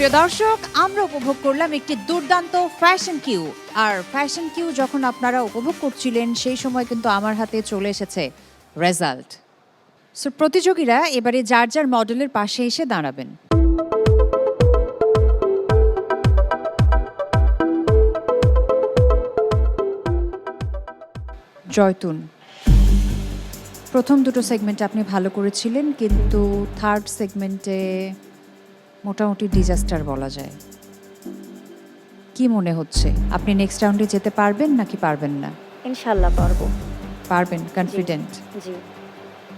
প্রিয় দর্শক, আমরা উপভোগ করলাম একটি দুর্দান্ত ফ্যাশন কিউ। আর ফ্যাশন কিউ যখন আপনারা উপভোগ করছিলেন সেই সময় কিন্তু আমার হাতে চলে এসেছে রেজাল্ট। সো প্রতিযোগীরা এবারে যার যার মডেলের পাশে এসে দাঁড়াবেন। জয়তুন, প্রথম দুটো সেগমেন্টে আপনি ভালো করেছিলেন, কিন্তু থার্ড সেগমেন্টে মোটামুটি ডিজাস্টার বলা যায়। কি মনে হচ্ছে, আপনি নেক্সট রাউন্ডে যেতে পারবেন নাকি পারবেন না? ইনশাল্লাহ পারবো। পারবেন, কনফিডেন্ট? জি।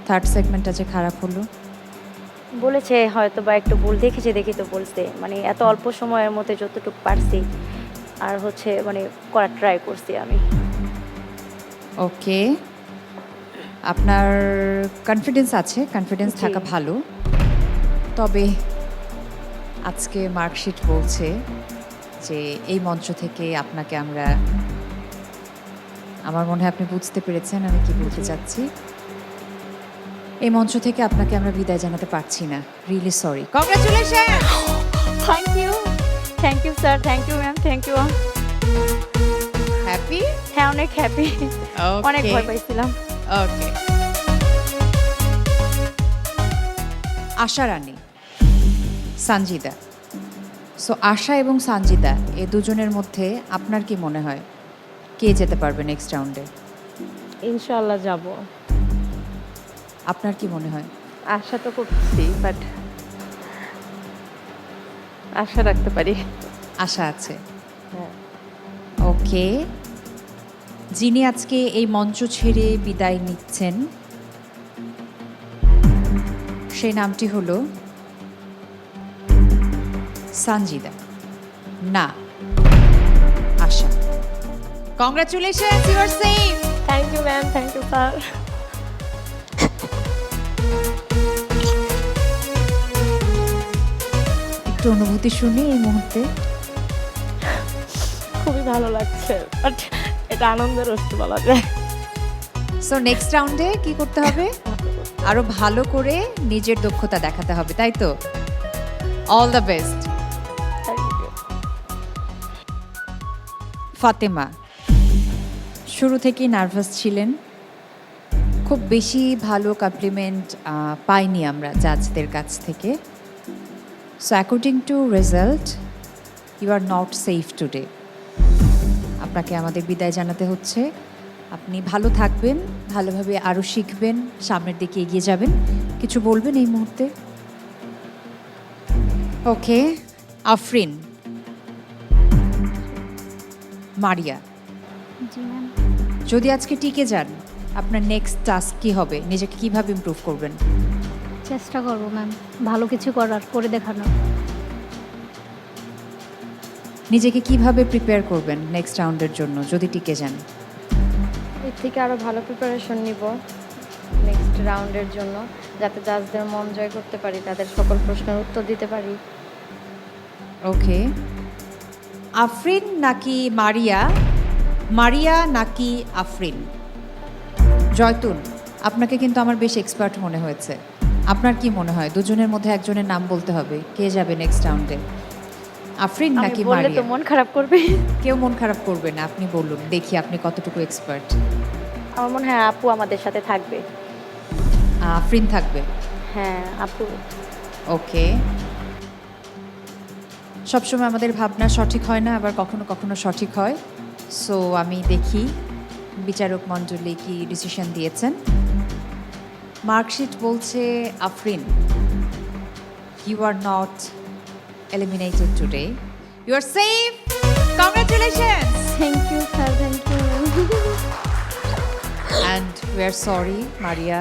থার্ড সেগমেন্টটা যে খারাপ হলো, বলেছে হয়তো বা একটু ভুল দেখেছে দেখি তো বলছে, মানে এত অল্প সময়ের মধ্যে যতটুকু পারছি আর হচ্ছে মানে করার ট্রাই করছি আমি। ওকে, আপনার কনফিডেন্স আছে, কনফিডেন্স জি। থাকা ভালো। তবে আজকে মার্কশিট বলছে যে এই মঞ্চ থেকে আপনাকে আমরা, আমার মনে হয় আপনি বুঝতে পেরেছেন আমি কি বলতে চাচ্ছি, এই মঞ্চ থেকে আপনাকে আমরা বিদায় জানাতে পারছি না। Really sorry. Congratulation. Thank you sir, thank you ma'am, thank you. Happy? হ্যাঁ, অনেক হ্যাপি। অনেক ভয় পাইছিলাম। ওকে, আশা রানী, সানজিদা। সো আশা এবং সানজিদা এই দুজনের মধ্যে আপনার কি মনে হয় কে যেতে পারবে নেক্সট রাউন্ডে? ইনশাআল্লাহ যাব। আপনার কি মনে হয়? আশা তো করছি, বাট আশা রাখতে পারি। আশা আছে। হ্যাঁ। ওকে, যিনি আজকে এই মঞ্চ ছেড়ে বিদায় নিচ্ছেন সেই নামটি হলো সানজিদা, না Asha. Congratulations, you are safe. Thank you ma'am, thank you sir. একটু অনুভূতি শুনি এই মুহূর্তে। খুবই ভালো লাগছে, বাট এটা আনন্দের অশ্রু বলা যায়। সো নেক্সট রাউন্ডে কি করতে হবে? আরো ভালো করে নিজের দক্ষতা দেখাতে হবে, তাই তো? All the best. Thank you. Fatema, শুরু থেকেই নার্ভাস ছিলেন, খুব বেশি ভালো কমপ্লিমেন্ট পাইনি আমরা জাজদের কাছ থেকে। So according to result you are not safe today. আপনাকে আমাদের বিদায় জানাতে হচ্ছে। আপনি ভালো থাকবেন, ভালোভাবে আরও শিখবেন, সামনের দিকে এগিয়ে যাবেন। কিছু বলবেন এই মুহূর্তে? ওকে, আফরিন, মারিয়া, জি ম্যাম। যদি আজকে টিকে যান আপনার নেক্সট টাস্ক কি হবে? নিজেকে কিভাবে ইমপ্রুভ করবেন? চেষ্টা করবো ম্যাম, ভালো কিছু করার, করে দেখানোর। নিজেকে কিভাবে প্রিপেয়ার করবেন নেক্সট রাউন্ডের জন্য যদি টিকে যান? এর থেকে আরও ভালো প্রিপারেশন নিব নেক্সট রাউন্ডের জন্য, যাতে জাজদের মন জয় করতে পারি, তাদের সকল প্রশ্নের উত্তর দিতে পারি। ওকে, আফরিন নাকি মারিয়া? মারিয়া নাকি আফরিন? জয়তুন, আপনাকে কিন্তু আমার বেশ এক্সপার্ট মনে হয়েছে। আপনার কি মনে হয় দুজনের মধ্যে একজনের নাম বলতে হবে, কে যাবে নেক্সট রাউন্ডে? আফরিন আমি নাকি বললে তো মারিয়া? মন খারাপ করবে। কেউ মন খারাপ করবে না, আপনি বলুন, দেখি আপনি কতটুকু এক্সপার্ট। আমার মনে হয় আপু আমাদের সাথে থাকবে। আফরিন থাকবে। হ্যাঁ, আপু। ওকে, সবসময় আমাদের ভাবনা সঠিক হয় না, আবার কখনো কখনো সঠিক হয়। সো আমি দেখি বিচারক মণ্ডলী কি ডিসিশন দিয়েছেন। মার্কশিট বলছে Afrin, you are not eliminated today, you are safe. Congratulations thank you sir, thank you. And we are sorry Maria,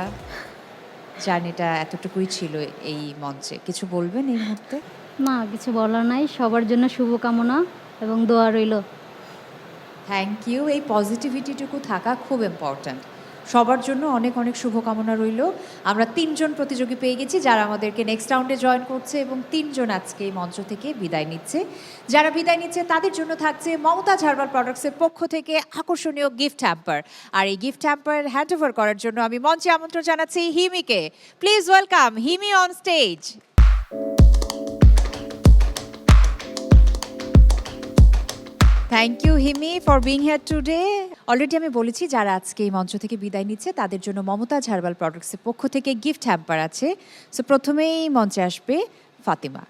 জার্নিটা এতটুকুই ছিল এই মঞ্চে। কিছু বলবেন এই মুহূর্তে? না, কিছু বলার নাই। সবার জন্য শুভকামনা এবং দোয়া রইল। Thank you. এই পজিটিভিটিটুকু থাকা খুব ইম্পর্ট্যান্ট। সবার জন্য অনেক অনেক শুভকামনা রইল। আমরা 3 জন প্রতিযোগী পেয়ে গেছি যারা আমাদেরকে নেক্সট রাউন্ডে জয়েন করছে, এবং 3 জন আজকে এই মঞ্চ থেকে বিদায় নিচ্ছে। যারা বিদায় নিচ্ছে তাদের জন্য থাকছে মমতাজ হার্বাল প্রোডাক্টসের পক্ষ থেকে আকর্ষণীয় গিফট হ্যাম্পার। আর এই গিফট হ্যাম্পার হ্যান্ড ওভার করার জন্য আমি মঞ্চে আমন্ত্রণ জানাচ্ছি হিমিকে। Please welcome Himi on stage. Thank you Himi for being here today. Already আমি বলেছি যারা আজকে এই মঞ্চ থেকে বিদায় নিচ্ছে তাদের জন্য মমতাজ হার্বাল প্রোডাক্টসের পক্ষ থেকে গিফট হ্যাম্পার আছে। সো প্রথমেই মঞ্চে আসবে ফাতিমা।